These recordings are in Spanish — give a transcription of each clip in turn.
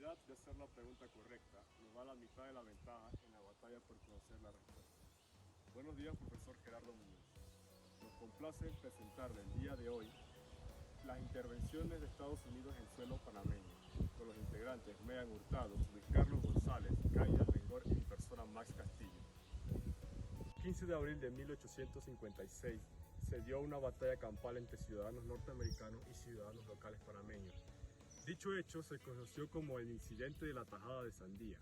habilidad de hacer la pregunta correcta nos da la mitad de la ventaja en la batalla por conocer la respuesta. Buenos días, profesor Gerardo Muñoz. Nos complace presentarle el día de hoy las intervenciones de Estados Unidos en suelo panameño, con los integrantes Megan Hurtado, Luis Carlos González, Kaida Almengor y mi persona Max Castillo. El 15 de abril de 1856 se dio una batalla campal entre ciudadanos norteamericanos y ciudadanos locales panameños. Dicho hecho se conoció como el incidente de la Tajada de Sandía,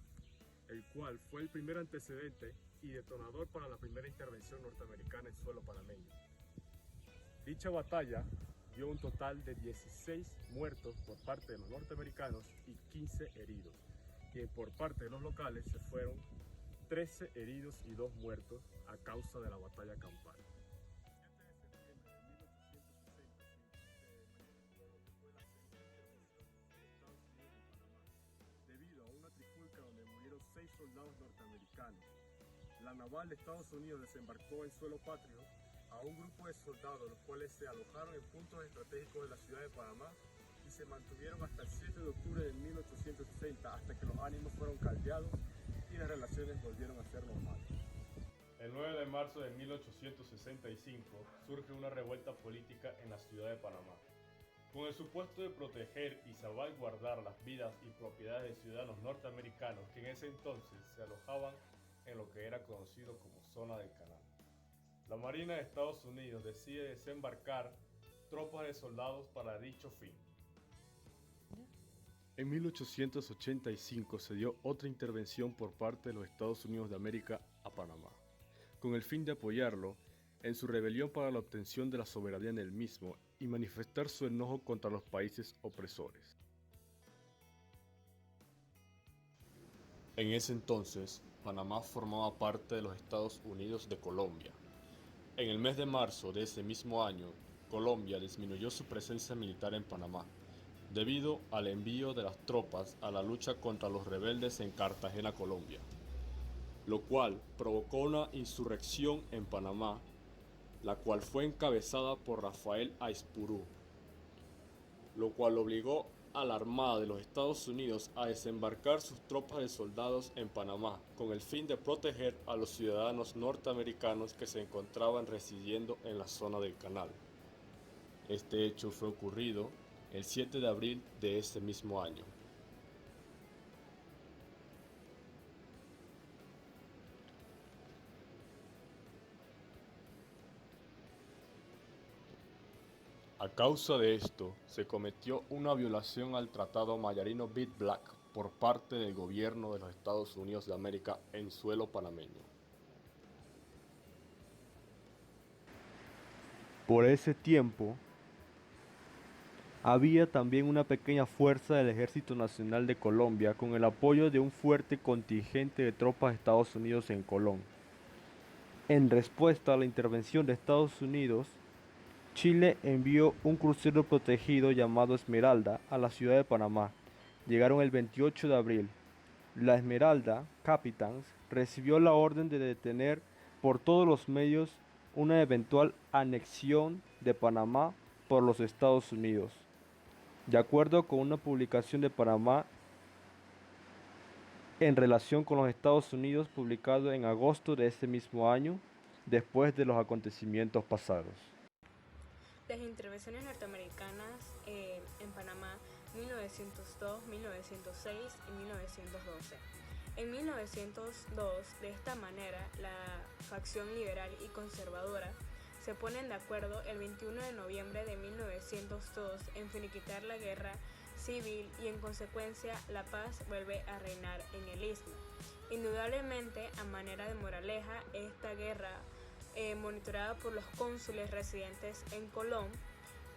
el cual fue el primer antecedente y detonador para la primera intervención norteamericana en suelo panameño. Dicha batalla dio un total de 16 muertos por parte de los norteamericanos y 15 heridos, y por parte de los locales se fueron 13 heridos y 2 muertos a causa de la batalla campal. El 7 de septiembre de 1860 se manifestó lo que fue la segunda intervención de Estados Unidos en Panamá, debido a una trifulca donde murieron 6 soldados norteamericanos. La naval de Estados Unidos desembarcó en suelo patrio a un grupo de soldados, los cuales se alojaron en puntos estratégicos de la ciudad de Panamá y se mantuvieron hasta el 7 de octubre de 1860, hasta que los ánimos fueron caldeados y las relaciones volvieron a ser normales. El 9 de marzo de 1865 surge una revuelta política en la ciudad de Panamá, con el supuesto de proteger y salvaguardar las vidas y propiedades de ciudadanos norteamericanos que en ese entonces se alojaban en lo que era conocido como zona del canal. La Marina de Estados Unidos decide desembarcar tropas de soldados para dicho fin. En 1885 se dio otra intervención por parte de los Estados Unidos de América a Panamá, con el fin de apoyarlo en su rebelión para la obtención de la soberanía en el mismo y manifestar su enojo contra los países opresores. En ese entonces, Panamá formaba parte de los Estados Unidos de Colombia. En el mes de marzo de ese mismo año, Colombia disminuyó su presencia militar en Panamá, debido al envío de las tropas a la lucha contra los rebeldes en Cartagena, Colombia, lo cual provocó una insurrección en Panamá, la cual fue encabezada por Rafael Aizpurú, lo cual obligó a la Armada de los Estados Unidos a desembarcar sus tropas de soldados en Panamá con el fin de proteger a los ciudadanos norteamericanos que se encontraban residiendo en la zona del canal. Este hecho fue ocurrido el 7 de abril de ese mismo año. A causa de esto, se cometió una violación al Tratado Mayarino-Bid Black por parte del gobierno de los Estados Unidos de América en suelo panameño. Por ese tiempo, había también una pequeña fuerza del Ejército Nacional de Colombia con el apoyo de un fuerte contingente de tropas de Estados Unidos en Colón. En respuesta a la intervención de Estados Unidos, Chile envió un crucero protegido llamado Esmeralda a la ciudad de Panamá. Llegaron el 28 de abril. La Esmeralda, Capitans, recibió la orden de detener por todos los medios una eventual anexión de Panamá por los Estados Unidos. De acuerdo con una publicación de Panamá en relación con los Estados Unidos publicado en agosto de ese mismo año, después de los acontecimientos pasados. Las intervenciones norteamericanas en Panamá 1902, 1906 y 1912. En 1902, de esta manera, la facción liberal y conservadora se ponen de acuerdo el 21 de noviembre de 1902 en finiquitar la guerra civil y en consecuencia la paz vuelve a reinar en el istmo. Indudablemente, a manera de moraleja, esta guerra monitoreada por los cónsules residentes en Colón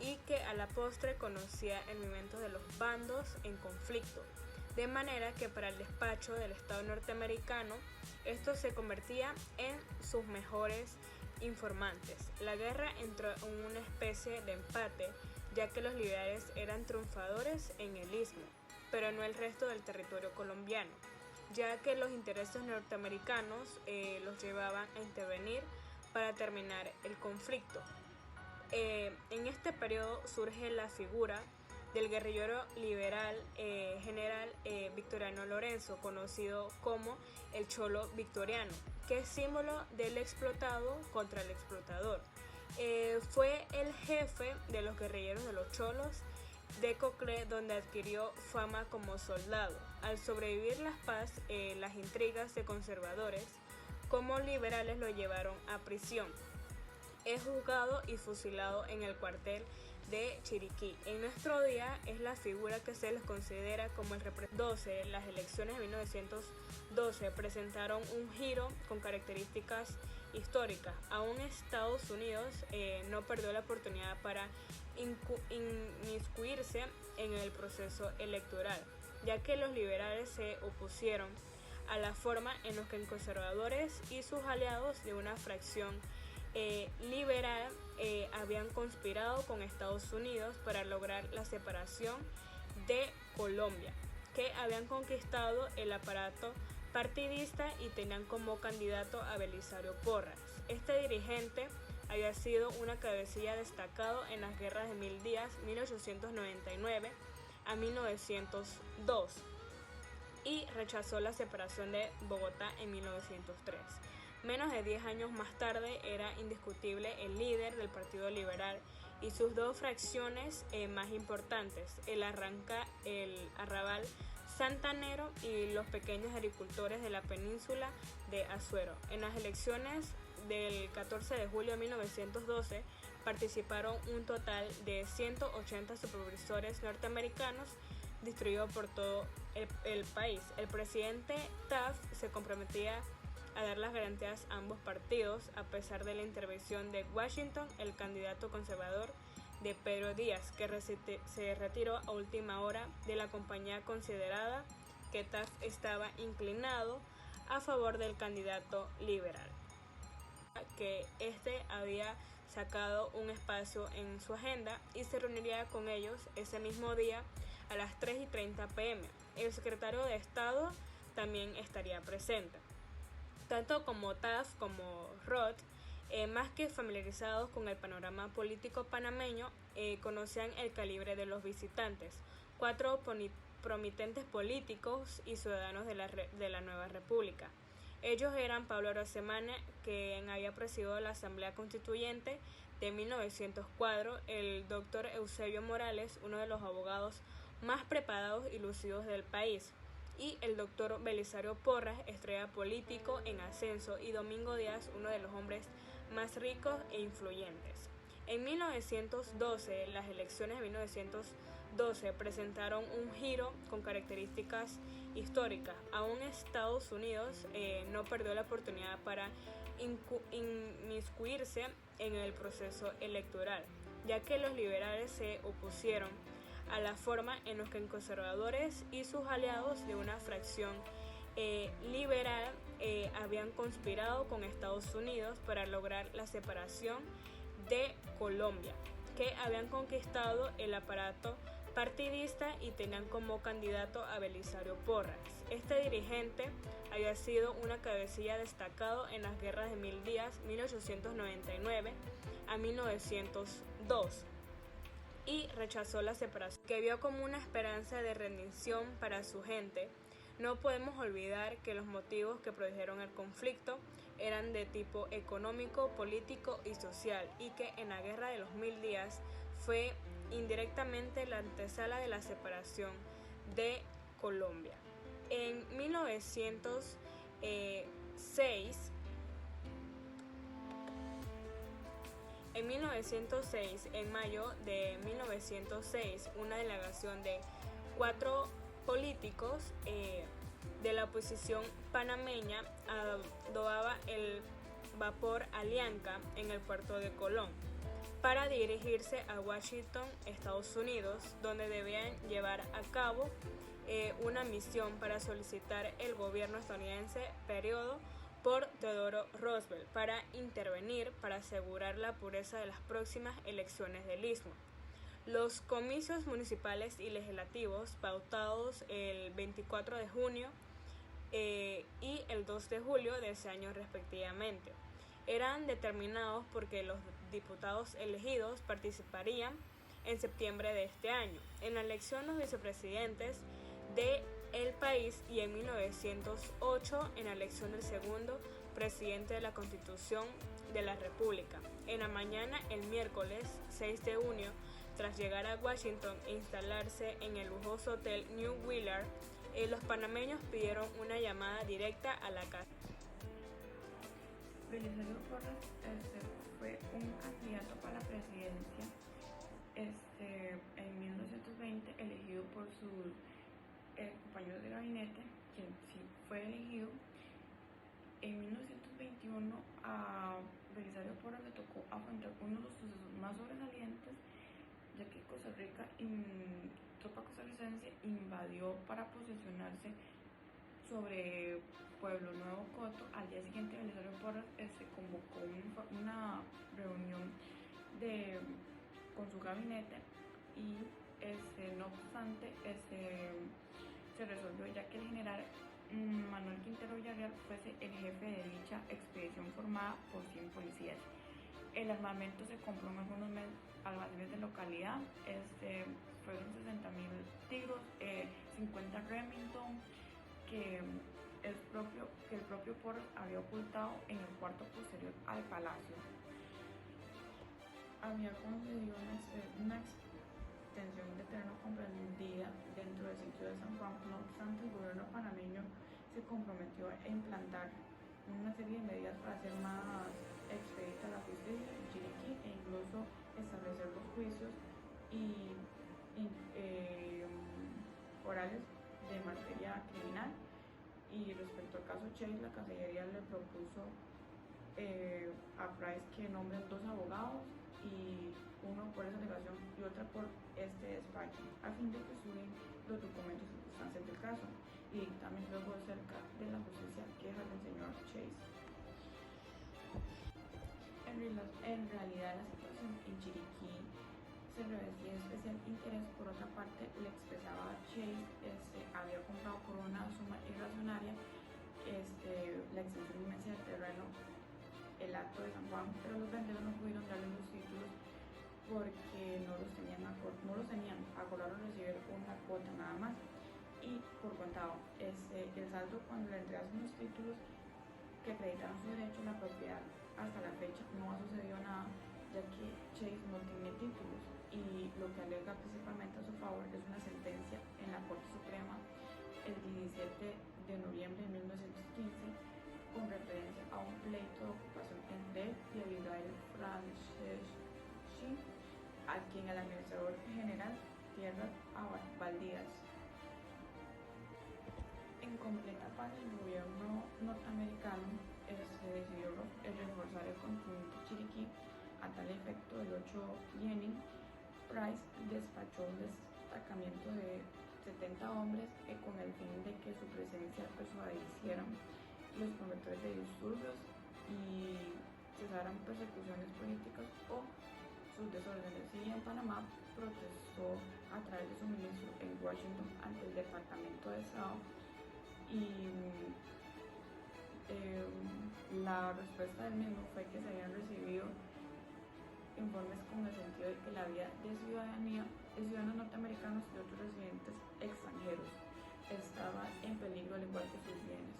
y que a la postre conocía el movimiento de los bandos en conflicto, de manera que para el despacho del Estado norteamericano esto se convertía en sus mejores informantes. La guerra entró en una especie de empate, ya que los liberales eran triunfadores en el istmo, pero no el resto del territorio colombiano, ya que los intereses norteamericanos los llevaban a intervenir para terminar el conflicto. En este periodo surge la figura del guerrillero liberal general Victoriano Lorenzo, conocido como el Cholo Victoriano, que es símbolo del explotado contra el explotador. Fue el jefe de los guerrilleros de los Cholos de Coclé, donde adquirió fama como soldado. Al sobrevivir las intrigas de conservadores como liberales lo llevaron a prisión. Es juzgado y fusilado en el cuartel de Chiriquí. En nuestro día es la figura que se les considera como el representante. Las elecciones de 1912 presentaron un giro con características históricas. Aún Estados Unidos no perdió la oportunidad para inmiscuirse en el proceso electoral, ya que los liberales se opusieron a la forma en la que los conservadores y sus aliados de una fracción liberal habían conspirado con Estados Unidos para lograr la separación de Colombia, que habían conquistado el aparato partidista y tenían como candidato a Belisario Porras. Este dirigente había sido una cabecilla destacado en las guerras de Mil Días 1899 a 1902 y rechazó la separación de Bogotá en 1903. Menos de 10 años más tarde era indiscutible el líder del Partido Liberal y sus dos fracciones más importantes, el arrabal santanero y los pequeños agricultores de la península de Azuero. En las elecciones del 14 de julio de 1912 participaron un total de 180 supervisores norteamericanos distribuidos por todo el país. El presidente Taft se comprometía a dar las garantías a ambos partidos, a pesar de la intervención de Washington, el candidato conservador de Pedro Díaz, que se retiró a última hora de la compañía, considerada que Taft estaba inclinado a favor del candidato liberal, que este había sacado un espacio en su agenda y se reuniría con ellos ese mismo día a las 3:30 p.m. El secretario de Estado también estaría presente. Tanto como Taft como Roth, más que familiarizados con el panorama político panameño, conocían el calibre de los visitantes, 4 prominentes políticos y ciudadanos de la nueva república. Ellos eran Pablo Arosemena, quien había presidido la Asamblea Constituyente de 1904, el doctor Eusebio Morales, uno de los abogados más preparados y lucidos del país, y el doctor Belisario Porras, estrella político en ascenso, y Domingo Díaz, uno de los hombres más ricos e influyentes. En 1912, las elecciones de 1912 presentaron un giro con características históricas. Aún Estados Unidos no perdió la oportunidad para inmiscuirse en el proceso electoral, ya que los liberales se opusieron a la forma en la que los conservadores y sus aliados de una fracción liberal habían conspirado con Estados Unidos para lograr la separación de Colombia, que habían conquistado el aparato partidista y tenían como candidato a Belisario Porras. Este dirigente había sido una cabecilla destacado en las guerras de Mil Días 1899 a 1902 y rechazó la separación, que vio como una esperanza de rendición para su gente. No podemos olvidar que los motivos que produjeron el conflicto eran de tipo económico, político y social, y que en la Guerra de los Mil Días fue indirectamente la antesala de la separación de Colombia. En 1906, en mayo de 1906, una delegación de 4 políticos de la oposición panameña adobaba el vapor Alianza en el puerto de Colón para dirigirse a Washington, Estados Unidos, donde debían llevar a cabo una misión para solicitar el gobierno estadounidense periodo por Theodore Roosevelt para intervenir para asegurar la pureza de las próximas elecciones del Istmo. Los comicios municipales y legislativos, pautados el 24 de junio y el 2 de julio de ese año respectivamente, eran determinados porque los diputados elegidos participarían en septiembre de este año. En la elección los vicepresidentes del país y en 1908 en la elección del segundo presidente de la Constitución de la República. En la mañana el miércoles 6 de junio, tras llegar a Washington e instalarse en el lujoso hotel New Willard, los panameños pidieron una llamada directa a la casa. Belisario Porras fue un candidato para la presidencia en 1920, elegido por sus compañeros de gabinete, quien sí fue elegido. En 1921 a Belisario Porras le tocó afrontar uno de los sucesos más sobresalientes, ya que Costa Rica, tropa costarricense invadió para posesionarse sobre Pueblo Nuevo Coto. Al día siguiente Belisario Porras convocó una reunión con su gabinete y no obstante se resolvió, ya que el general Manuel Quintero Villarreal fuese el jefe de dicha expedición formada por 100 policías. El armamento se compró en algunos almacenes de localidad, fueron 60.000 tiros, 50 Remington, que el propio Porras había ocultado en el cuarto posterior al palacio. Había concedido una extensión de terreno comprendida dentro del sitio de San Juan. No obstante, el gobierno panameño se comprometió a implantar una serie de medidas para hacer más expedita la justicia en Chiriquí e incluso establecer los juicios orales de materia criminal. Y respecto al caso Chase, la Cancillería le propuso a Price que nombren 2 abogados, y uno por esa alegación y otra por este despacho, a fin de que estudien los documentos y circunstancias del caso y también luego acerca de la justicia queja del señor Chase. En realidad la situación en Chiriquí se revestía de especial interés. Por otra parte, le expresaba a Chase, había comprado por una suma irracionaria la extensión inmensa del terreno, el acto de San Juan, pero los vendedores no pudieron darle los títulos porque no los tenían, acordaron recibir una cuota nada más y por contado. El saldo cuando le entregaron los títulos que acreditaron su derecho a la propiedad, hasta la fecha no ha sucedido nada, ya que Chase no tiene títulos, y lo que alega principalmente a su favor es una sentencia en la Corte Suprema el 17 de noviembre de 1915 con referencia a un pleito de ocupación entre él y Abigail Franceschi, a quien el administrador general tierras baldías. En completa paz, el gobierno norteamericano decidió reforzar el continente Chiriquí. A tal efecto, el 8 Lenin, Price despachó un destacamento de 70 hombres con el fin de que su presencia persuadiera los promotores de disturbios y cesaran persecuciones políticas o sus desórdenes. Y en Panamá protestó a través de su ministro en Washington ante el Departamento de Estado, y la respuesta del mismo fue que se habían recibido informes con el sentido de que la vida de ciudadanía de ciudadanos norteamericanos y otros residentes extranjeros estaba en peligro, al igual que sus bienes.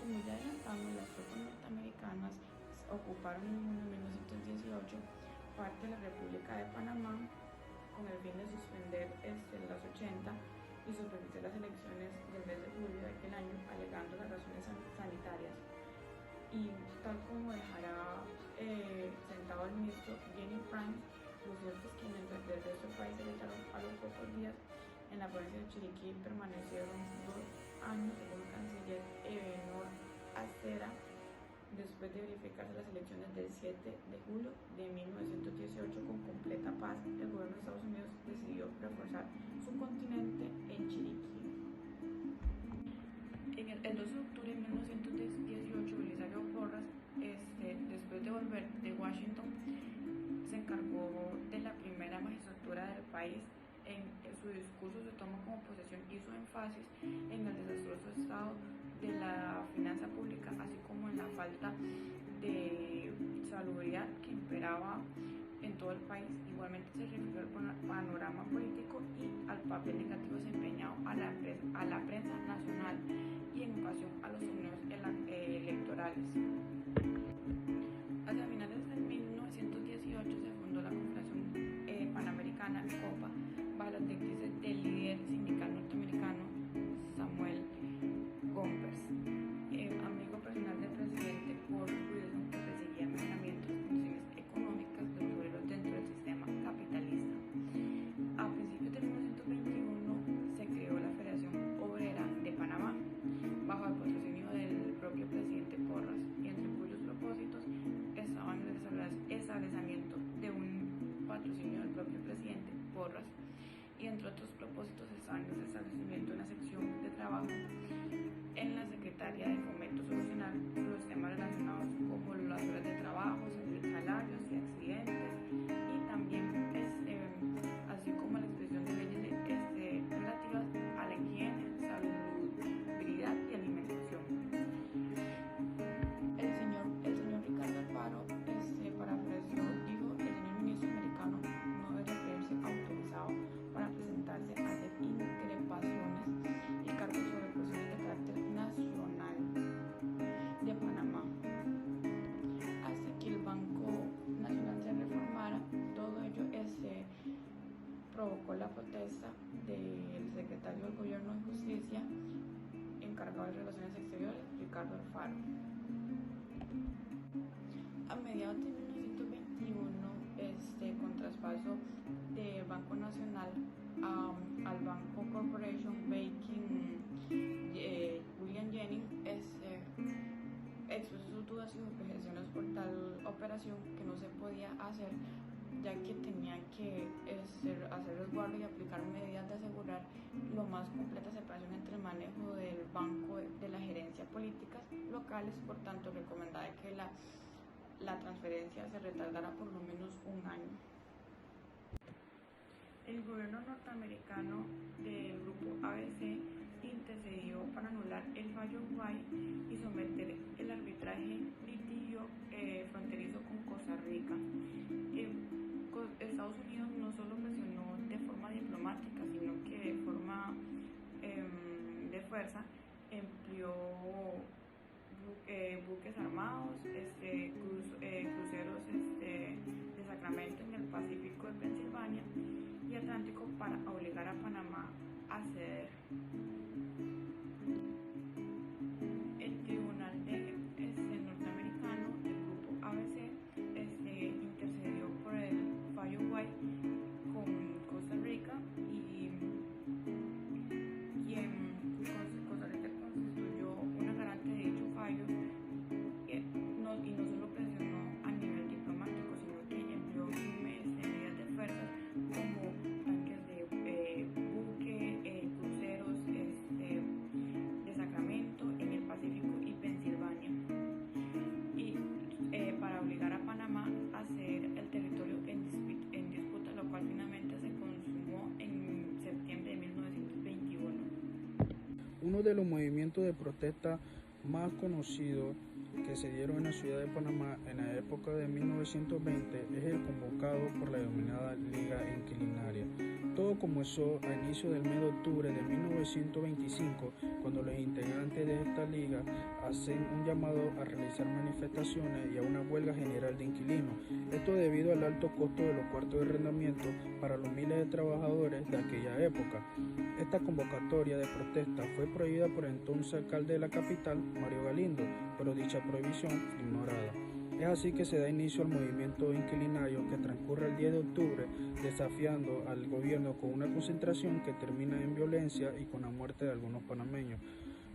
Como ya adelantamos, las tropas norteamericanas ocuparon en junio de 1918 parte de la República de Panamá con el fin de suspender las 80 y supervisar las elecciones del mes de julio de aquel año, alegando las razones sanitarias. Y tal como dejará sentado el ministro Jenny Frank, lo cierto es que mientras que el resto del país se retiraron a los pocos días, en la provincia de Chiriquí permanecieron 2 años, según el canciller Ebenor Acera. Después de verificarse las elecciones del 7 de julio de 1918 con completa paz, el gobierno de Estados Unidos decidió reforzar su continente en Chiriquí. El 2 de octubre de 1918, Belisario Porras, después de volver de Washington, se encargó de la primera magistratura del país. En su discurso de toma como posesión hizo énfasis en el desastroso estado de la finanza pública, así como en la falta de salubridad que imperaba en todo el país. Igualmente se refirió al panorama político y al papel negativo desempeñado a la prensa nacional y en ocasión a los torneos electorales. Hacia finales de 1918 se fundó la Confederación Panamericana COPA bajo las directrices del líder sindical norteamericano Samuel Gompers, amigo personal del presidente Woodrow Wilson, que perseguía mejoramientos de condiciones económicas de los obreros dentro del sistema capitalista. A principios de 1921 se creó la Federación Obrera de Panamá bajo el patrocinio del propio presidente Porras, y entre cuyos propósitos estaban el establecimiento de un patrocinio del propio presidente Porras, y entre otros propósitos estaban el establecimiento de una sección de trabajo en la Secretaría de Fomento, solucionar los temas relacionados como las horas de trabajo, salarios y accidentes, y también así como la expresión de leyes relativas a la higiene, salubridad y alimentación. El señor Ricardo Alfaro parafraseó, dijo: el señor ministro americano no debe creerse autorizado para presentarse a hacer increpaciones y cargos sobre cuestiones de carácter nacional de Panamá hasta que el Banco Nacional se reformara. Todo ello provocó la protesta del secretario del Gobierno de Justicia encargado de Relaciones Exteriores, Ricardo Alfaro. A mediados de 1921, con traspaso del Banco Nacional al Banco Corporation Banking, William Jennings expresó sus dudas y objeciones por tal operación, que no se podía hacer, ya que tenía que hacer resguardo y aplicar medidas de asegurar lo más completa separación entre el manejo del banco de la gerencia políticas locales. Por tanto, recomendaba que la transferencia se retardara por lo menos un año. El gobierno norteamericano del grupo ABC intercedió para anular el fallo White y someter el arbitraje litigio fronterizo con Costa Rica. Estados Unidos no solo presionó de forma diplomática, sino que de forma de fuerza empleó buques armados, cruceros de Sacramento en el Pacífico de Pensilvania y Atlántico para obligar a Panamá a ceder. El tribunal norteamericano del grupo ABC intercedió por el fallo White con Costa Rica y Costa Rica constituyó una garante de dicho fallo, y no solo presionó a nivel diplomático, sino que empleó medidas de fuerzas como tanques de buque, cruceros de Sacramento en el Pacífico y Pensilvania, y para obligar a Panamá a ceder el territorio en disputa, lo cual finalmente se consumó en septiembre de 1921. Uno de los movimientos de protesta más conocidos que se dieron en la ciudad de Panamá en la época de 1920 es el convocado por la denominada Liga Inquilinaria. Todo comenzó a inicio del mes de octubre de 1925, cuando los integrantes de esta liga hacen un llamado a realizar manifestaciones y a una huelga general de inquilinos. Esto debido al alto costo de los cuartos de arrendamiento para los miles de trabajadores de aquella época. Esta convocatoria de protesta fue prohibida por el entonces alcalde de la capital, Mario Galindo, pero dicha prohibición fue ignorada. Es así que se da inicio al movimiento inquilinario, que transcurre el 10 de octubre desafiando al gobierno con una concentración que termina en violencia y con la muerte de algunos panameños.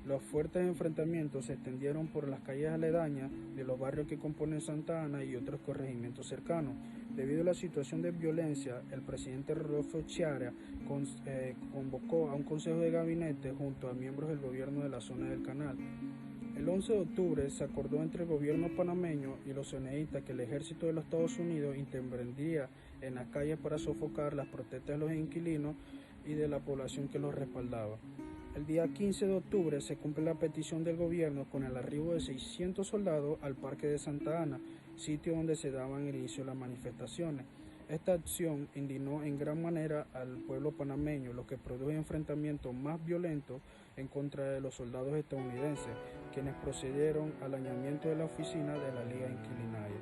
Los fuertes enfrentamientos se extendieron por las calles aledañas de los barrios que componen Santa Ana y otros corregimientos cercanos. Debido a la situación de violencia, el presidente Rodolfo Chiara convocó a un consejo de gabinete junto a miembros del gobierno de la zona del canal. El 11 de octubre se acordó entre el gobierno panameño y los CNIistas que el ejército de los Estados Unidos intervendría en las calles para sofocar las protestas de los inquilinos y de la población que los respaldaba. El día 15 de octubre se cumple la petición del gobierno con el arribo de 600 soldados al Parque de Santa Ana. sitio donde se daban inicio las manifestaciones. Esta acción indignó en gran manera al pueblo panameño, lo que produjo enfrentamientos más violentos en contra de los soldados estadounidenses, quienes procedieron al allanamiento de la oficina de la Liga Inquilinaria.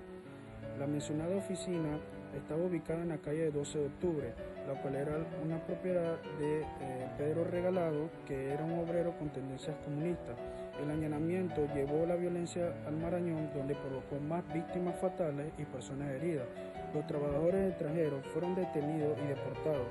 La mencionada oficina estaba ubicada en la calle 12 de octubre, la cual era una propiedad de Pedro Regalado, que era un obrero con tendencias comunistas. El allanamiento llevó la violencia al Marañón, donde provocó más víctimas fatales y personas heridas. Los trabajadores extranjeros fueron detenidos y deportados,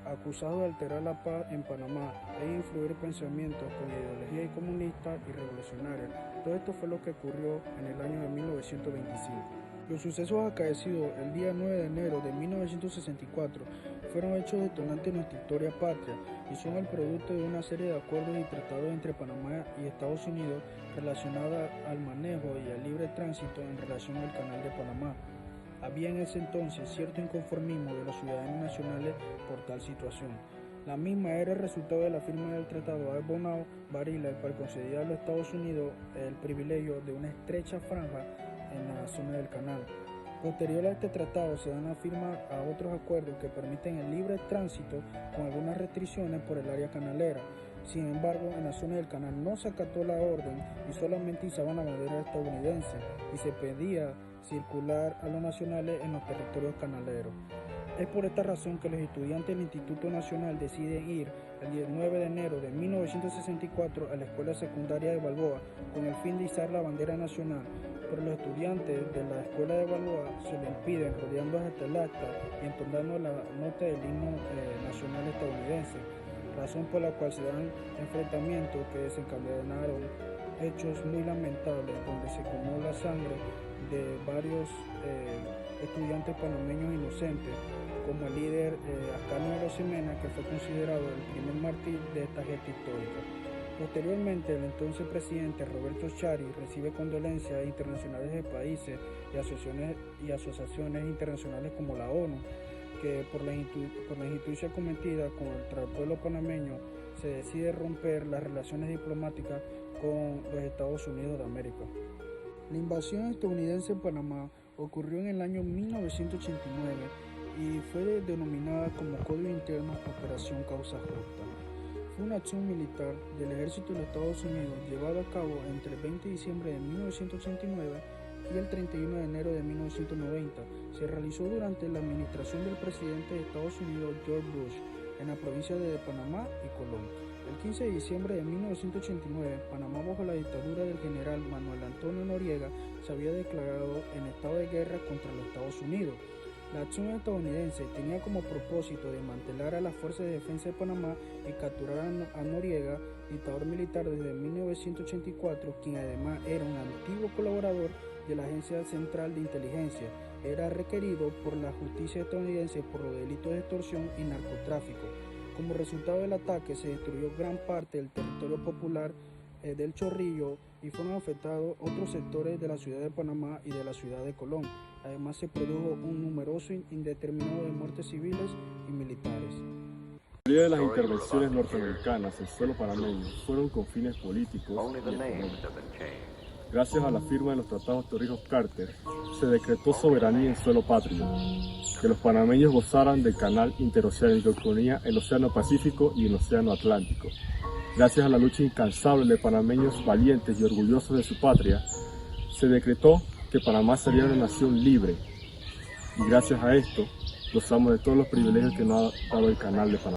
acusados de alterar la paz en Panamá e influir pensamientos con ideología comunista y revolucionaria. Todo esto fue lo que ocurrió en el año de 1925. Los sucesos acaecidos el día 9 de enero de 1964 fueron hechos detonantes en nuestra historia patria y son el producto de una serie de acuerdos y tratados entre Panamá y Estados Unidos relacionados al manejo y al libre tránsito en relación al Canal de Panamá. Había en ese entonces cierto inconformismo de los ciudadanos nacionales por tal situación. La misma era el resultado de la firma del Tratado de Bonao-Varila, el cual concedía a los Estados Unidos el privilegio de una estrecha franja en la zona del canal. Posterior a este tratado se dan la firma a otros acuerdos que permiten el libre tránsito con algunas restricciones por el área canalera. Sin embargo, en la zona del canal no se acató la orden y solamente izaban la bandera estadounidense y se pedía circular a los nacionales en los territorios canaleros. Es por esta razón que los estudiantes del Instituto Nacional deciden ir el 19 de enero de 1964 a la escuela secundaria de Balboa con el fin de izar la bandera nacional, pero los estudiantes de la escuela de Balboa se lo impiden rodeando hasta el acta y entonando la nota del himno nacional estadounidense, razón por la cual se dan enfrentamientos que desencadenaron hechos muy lamentables donde se quemó la sangre de varios estudiantes panameños inocentes, como el líder Ascanio Arosemena, que fue considerado el primer mártir de esta gesta histórica. Posteriormente, el entonces presidente Roberto Chari recibe condolencias internacionales de países y asociaciones internacionales como la ONU, que por la injusticia cometida contra el pueblo panameño se decide romper las relaciones diplomáticas con los Estados Unidos de América. La invasión estadounidense en Panamá ocurrió en el año 1989 y fue denominada como Código Interno Operación Causa Justa. Fue una acción militar del ejército de los Estados Unidos llevada a cabo entre el 20 de diciembre de 1989 y el 31 de enero de 1990. Se realizó durante la administración del presidente de Estados Unidos George Bush en la provincia de Panamá y Colón. El 15 de diciembre de 1989, Panamá, bajo la dictadura del general Manuel Antonio Noriega, se había declarado en estado de guerra contra los Estados Unidos. La acción estadounidense tenía como propósito desmantelar a las Fuerzas de Defensa de Panamá y capturar a Noriega, dictador militar desde 1984, quien además era un antiguo colaborador de la Agencia Central de Inteligencia. Era requerido por la justicia estadounidense por los delitos de extorsión y narcotráfico. Como resultado del ataque se destruyó gran parte del territorio popular del Chorrillo y fueron afectados otros sectores de la ciudad de Panamá y de la ciudad de Colón. Además se produjo un numeroso indeterminado de muertes civiles y militares. La mayoría de las intervenciones norteamericanas en suelo panameño fueron con fines políticos y económicos. Gracias a la firma de los tratados Torrijos-Carter, se decretó soberanía en suelo patrio, que los panameños gozaran del canal interoceánico que unía el Océano Pacífico y el Océano Atlántico. Gracias a la lucha incansable de panameños valientes y orgullosos de su patria, se decretó que Panamá sería una nación libre, y gracias a esto gozamos de todos los privilegios que nos ha dado el canal de Panamá.